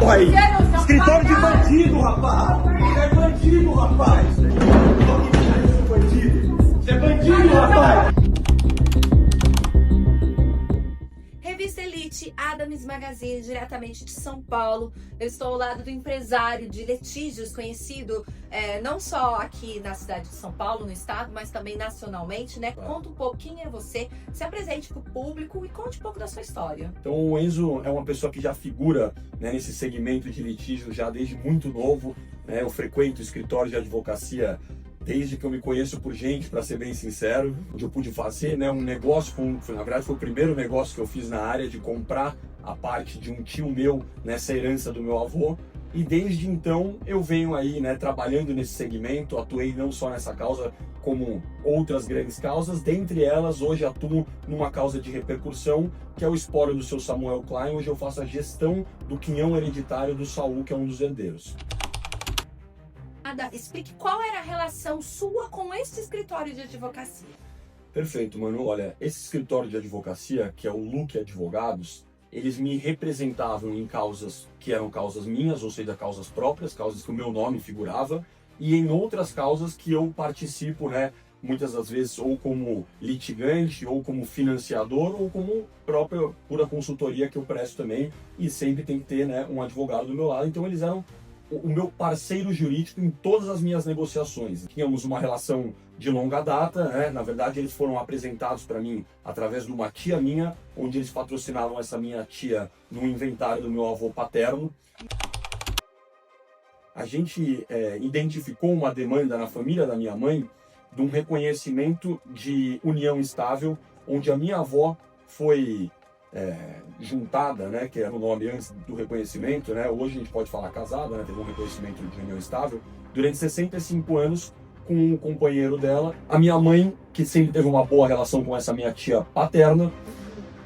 porra aí. Escritório de bandido, rapaz. É bandido, rapaz. Você é bandido, rapaz. Revista Elite, Adams Magazine, diretamente de São Paulo. Eu estou ao lado do empresário de litígios, conhecido não só aqui na cidade de São Paulo, no estado, mas também nacionalmente, né? Conta um pouco quem é você, se apresente para o público e conte um pouco da sua história. Então o Enzo é uma pessoa que já figura, né, nesse segmento de litígio já desde muito novo, né? Eu frequento o escritório de advocacia desde que eu me conheço por gente, para ser bem sincero, onde eu pude fazer, né, um negócio, na verdade foi o primeiro negócio que eu fiz na área de comprar a parte de um tio meu, nessa herança do meu avô, e desde então eu venho aí, né, trabalhando nesse segmento, atuei não só nessa causa, como outras grandes causas, dentre elas hoje atuo numa causa de repercussão, que é o espólio do seu Samuel Klein, hoje eu faço a gestão do quinhão hereditário do Saul, que é um dos herdeiros. Explique qual era a relação sua com esse escritório de advocacia. Perfeito, mano. Olha, esse escritório de advocacia, que é o Luque Advogados, eles me representavam em causas que eram causas minhas, ou seja, causas próprias, causas que o meu nome figurava, e em outras causas que eu participo, né, muitas das vezes ou como litigante, ou como financiador, ou como própria pura consultoria que eu presto também, e sempre tem que ter, né, um advogado do meu lado. Então eles eram o meu parceiro jurídico em todas as minhas negociações. Tínhamos uma relação de longa data, né? Na verdade eles foram apresentados para mim através de uma tia minha, onde eles patrocinavam essa minha tia no inventário do meu avô paterno. A gente identificou uma demanda na família da minha mãe de um reconhecimento de união estável, onde a minha avó foi juntada, né, que era o nome antes do reconhecimento, né, hoje a gente pode falar casada, né, teve um reconhecimento de união estável, durante 65 anos com o companheiro dela. A minha mãe, que sempre teve uma boa relação com essa minha tia paterna,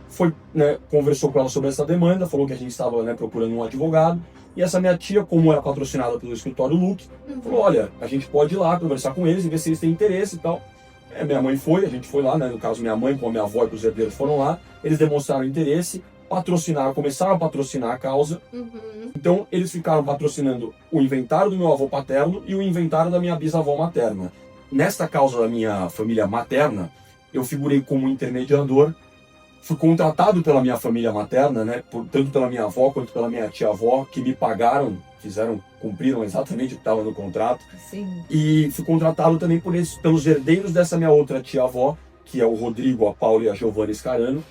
foi, né, conversou com ela sobre essa demanda, falou que a gente estava, né, procurando um advogado, e essa minha tia, como era patrocinada pelo escritório Luque, falou, olha, a gente pode ir lá conversar com eles e ver se eles têm interesse e tal. Minha mãe foi, a gente foi lá, né? No caso minha mãe com a minha avó e os herdeiros foram lá, eles demonstraram interesse, patrocinaram, começaram a patrocinar a causa. Então eles ficaram patrocinando o inventário do meu avô paterno e o inventário da minha bisavó materna. Nesta causa da minha família materna, eu figurei como intermediador, fui contratado pela minha família materna, né? Tanto pela minha avó quanto pela minha tia-avó, que me pagaram, cumpriram exatamente o que estava no contrato. Sim. E fui contratado também pelos herdeiros dessa minha outra tia-avó, que é o Rodrigo, a Paula e a Giovanna Scarano.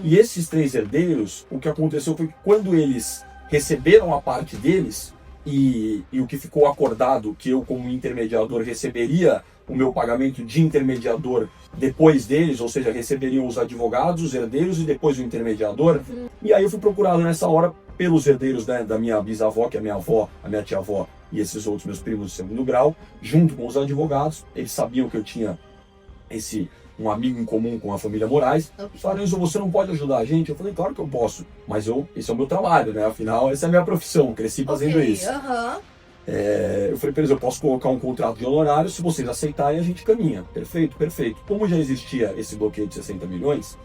E esses 3 herdeiros, o que aconteceu foi que quando eles receberam a parte deles, e o que ficou acordado, que eu como intermediador receberia o meu pagamento de intermediador depois deles, ou seja, receberiam os advogados, os herdeiros e depois o intermediador. E aí eu fui procurado nessa hora pelos herdeiros, né, da minha bisavó, que é a minha avó, a minha tia-avó e esses outros meus primos de segundo grau, junto com os advogados. Eles sabiam que eu tinha um amigo em comum com a família Moraes. Falaram, Enzo, você não pode ajudar a gente? Eu falei, claro que eu posso, mas esse é o meu trabalho, né? Afinal, essa é a minha profissão, cresci fazendo isso. Eu falei para eles, eu posso colocar um contrato de honorário, se vocês aceitarem a gente caminha. Perfeito, perfeito. Como já existia esse bloqueio de 60 milhões,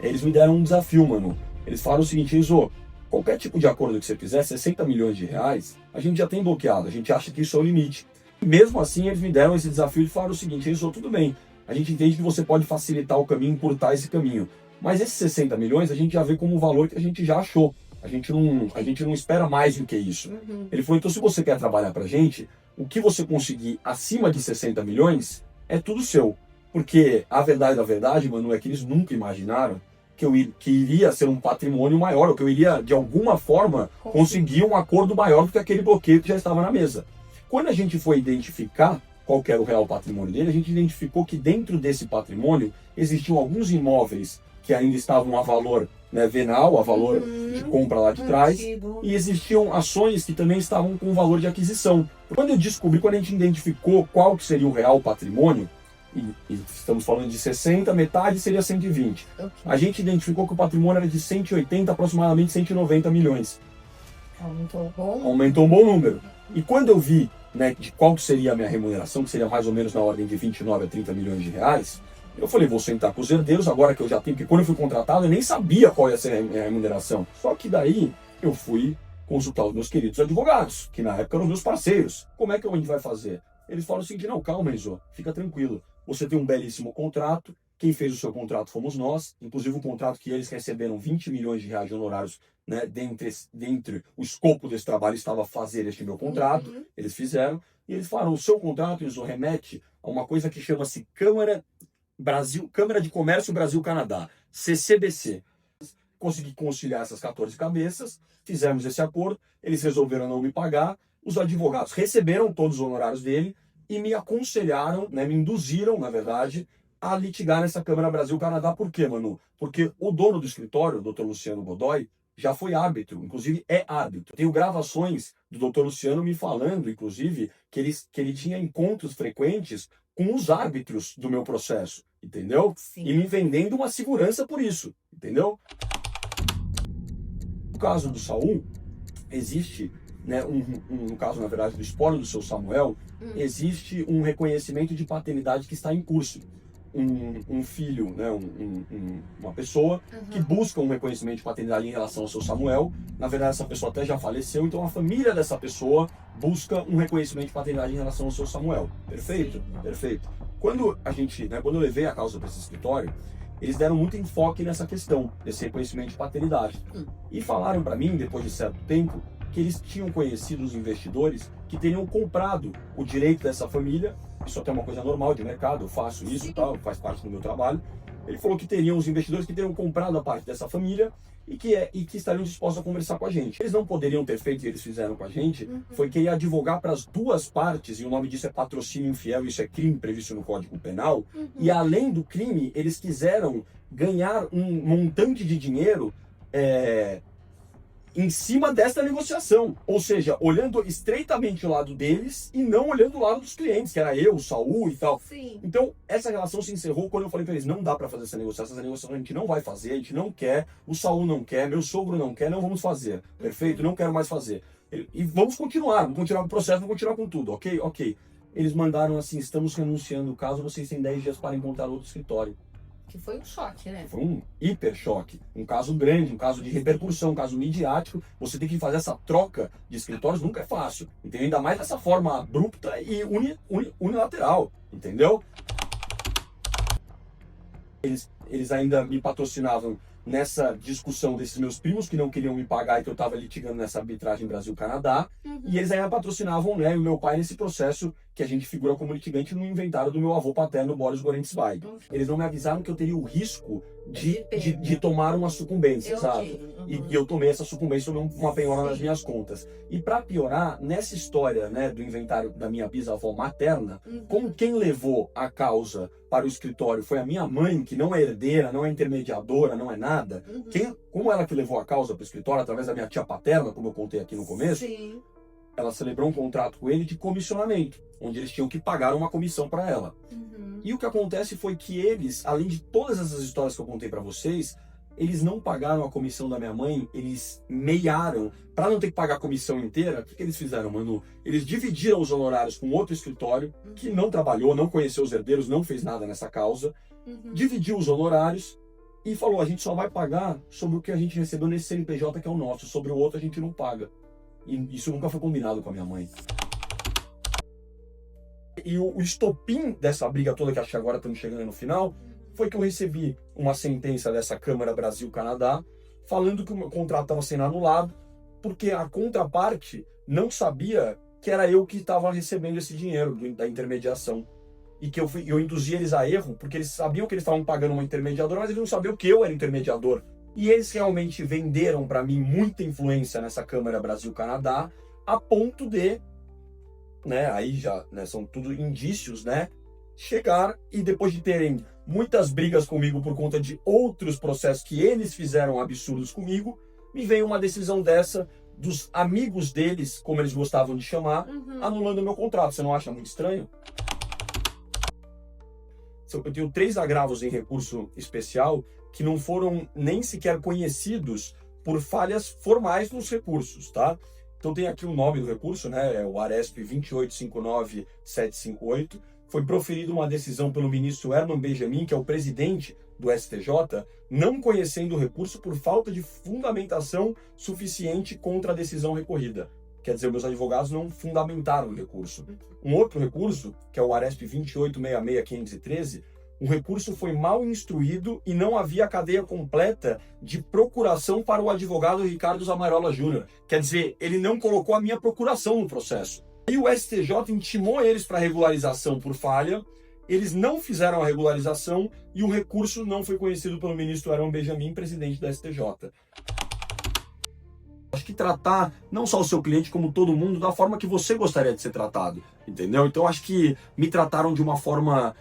eles me deram um desafio, mano. Eles falaram o seguinte, Enzo, qualquer tipo de acordo que você fizer, 60 milhões de reais, a gente já tem bloqueado, a gente acha que isso é o limite. E mesmo assim, eles me deram esse desafio e falaram o seguinte, Enzo, tudo bem, a gente entende que você pode facilitar o caminho, encurtar esse caminho, mas esses 60 milhões a gente já vê como um valor que a gente já achou. A gente não espera mais do que isso. Ele falou, então se você quer trabalhar pra gente, o que você conseguir acima de 60 milhões é tudo seu. Porque a verdade da verdade, mano, é que eles nunca imaginaram que iria ser um patrimônio maior, ou que eu iria, de alguma forma, conseguir um acordo maior do que aquele bloqueio que já estava na mesa. Quando a gente foi identificar qual que era o real patrimônio dele, a gente identificou que dentro desse patrimônio existiam alguns imóveis que ainda estavam a valor, né, venal, a valor de compra lá de trás, e existiam ações que também estavam com valor de aquisição. Quando a gente identificou qual que seria o real patrimônio, e estamos falando de 60, metade seria 120. A gente identificou que o patrimônio era de 180, aproximadamente 190 milhões. Aumentou um bom número. E quando eu vi, né, de qual que seria a minha remuneração, que seria mais ou menos na ordem de 29 a 30 milhões de reais, eu falei, vou sentar com os herdeiros, agora que eu já tenho, porque quando eu fui contratado eu nem sabia qual ia ser a minha remuneração. Só que daí eu fui consultar os meus queridos advogados, que na época eram meus parceiros. Como é que a gente vai fazer? Eles falam o seguinte: não, calma, Enzo, fica tranquilo. Você tem um belíssimo contrato, quem fez o seu contrato fomos nós, inclusive um contrato que eles receberam 20 milhões de reais de honorários, né, dentre o escopo desse trabalho estava fazer este meu contrato, eles fizeram, e eles falaram: o seu contrato, Enzo, remete a uma coisa que chama-se Câmara de Comércio Brasil-Canadá, CCBC. Consegui conciliar essas 14 cabeças, fizemos esse acordo, eles resolveram não me pagar, os advogados receberam todos os honorários dele e me aconselharam, né, me induziram, na verdade, a litigar nessa Câmara Brasil-Canadá. Por quê, Manu? Porque o dono do escritório, o Dr. Luciano Godoy, já foi árbitro, inclusive é árbitro. Tenho gravações do Dr. Luciano me falando, inclusive, que ele tinha encontros frequentes com os árbitros do meu processo, entendeu? Sim. E me vendendo uma segurança por isso, entendeu? No caso do Saul, existe, né, no caso, na verdade, do espólio do seu Samuel, existe um reconhecimento de paternidade que está em curso. Um filho, né, uma pessoa que busca um reconhecimento de paternidade em relação ao seu Samuel. Na verdade, essa pessoa até já faleceu, então a família dessa pessoa busca um reconhecimento de paternidade em relação ao seu Samuel. Perfeito? Sim. Perfeito. Quando eu levei a causa para esse escritório, eles deram muito enfoque nessa questão, desse reconhecimento de paternidade. E falaram para mim, depois de certo tempo, que eles tinham conhecido os investidores que teriam comprado o direito dessa família. Isso até é uma coisa normal de mercado, eu faço isso e tal, faz parte do meu trabalho. Ele falou que teriam os investidores que teriam comprado a parte dessa família e que estariam dispostos a conversar com a gente. Eles não poderiam ter feito, e eles fizeram com a gente, foi que ia advogar para as duas partes, e o nome disso é patrocínio infiel, isso é crime previsto no Código Penal, e além do crime, eles quiseram ganhar um montante de dinheiro em cima dessa negociação, ou seja, olhando estreitamente o lado deles e não olhando o lado dos clientes, que era eu, o Saul e tal. Sim. Então, essa relação se encerrou quando eu falei para eles: não dá para fazer essa negociação a gente não vai fazer, a gente não quer, o Saul não quer, meu sogro não quer, não vamos fazer, perfeito? Não quero mais fazer. E vamos continuar com o processo, vamos continuar com tudo, ok? Ok. Eles mandaram assim: estamos renunciando o caso, vocês têm 10 dias para encontrar outro escritório. Que foi um choque, né? Foi um hiper choque, um caso grande, um caso de repercussão, um caso midiático. Você tem que fazer essa troca de escritórios, nunca é fácil, entendeu? Ainda mais dessa forma abrupta e unilateral, entendeu? Eles ainda me patrocinavam nessa discussão desses meus primos que não queriam me pagar e que eu estava litigando nessa arbitragem Brasil-Canadá. E eles ainda patrocinavam, né, o meu pai nesse processo que a gente figura como litigante no inventário do meu avô paterno, Boris Gorentzweig. Eles não me avisaram que eu teria o risco de tomar uma sucumbência, sabe? E eu tomei essa sucumbência, tomei uma penhora nas minhas contas. E para piorar, nessa história, né, do inventário da minha bisavó materna, como quem levou a causa para o escritório foi a minha mãe, que não é herdeira, não é intermediadora, não é nada. Como ela que levou a causa para o escritório, através da minha tia paterna, como eu contei aqui no começo, Sim. ela celebrou um contrato com ele de comissionamento, onde eles tinham que pagar uma comissão para ela. E o que acontece foi que eles, além de todas essas histórias que eu contei para vocês, eles não pagaram a comissão da minha mãe, eles meiaram, para não ter que pagar a comissão inteira. O que eles fizeram, Manu? Eles dividiram os honorários com outro escritório, que não trabalhou, não conheceu os herdeiros, não fez nada nessa causa, dividiu os honorários e falou: a gente só vai pagar sobre o que a gente recebeu nesse CNPJ que é o nosso, sobre o outro a gente não paga. E isso nunca foi combinado com a minha mãe. E o estopim dessa briga toda, que acho que agora estamos chegando no final, foi que eu recebi uma sentença dessa Câmara Brasil-Canadá falando que o meu contrato estava sendo anulado porque a contraparte não sabia que era eu que estava recebendo esse dinheiro da intermediação. E que eu induzi eles a erro, porque eles sabiam que eles estavam pagando uma intermediadora, mas eles não sabiam que eu era intermediador. E eles realmente venderam para mim muita influência nessa Câmara Brasil-Canadá, a ponto de, né, aí já, né, são tudo indícios, né, chegar e depois de terem muitas brigas comigo por conta de outros processos que eles fizeram absurdos comigo, me veio uma decisão dessa dos amigos deles, como eles gostavam de chamar, anulando o meu contrato. Você não acha muito estranho? Eu tenho 3 agravos em recurso especial que não foram nem sequer conhecidos por falhas formais nos recursos, tá? Então tem aqui o nome do recurso, né? É o ARESP 2859758. Foi proferida uma decisão pelo ministro Herman Benjamin, que é o presidente do STJ não conhecendo o recurso por falta de fundamentação suficiente contra a decisão recorrida. Quer dizer, meus advogados não fundamentaram o recurso. Um outro recurso, que é o ARESP 2866-513, o recurso foi mal instruído e não havia cadeia completa de procuração para o advogado Ricardo Zamarola Júnior. Quer dizer, ele não colocou a minha procuração no processo. E o STJ intimou eles para regularização por falha, eles não fizeram a regularização e o recurso não foi conhecido pelo ministro Arão Benjamin, presidente da STJ. Acho que tratar não só o seu cliente, como todo mundo, da forma que você gostaria de ser tratado, entendeu? Então acho que me trataram de uma forma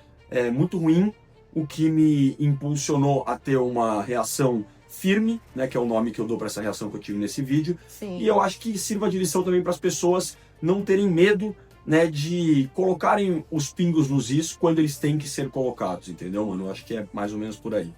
muito ruim, o que me impulsionou a ter uma reação firme, né, que é o nome que eu dou para essa reação que eu tive nesse vídeo. Sim. E eu acho que sirva de lição também para as pessoas não terem medo, né, de colocarem os pingos nos is quando eles têm que ser colocados, entendeu, mano? Eu acho que é mais ou menos por aí.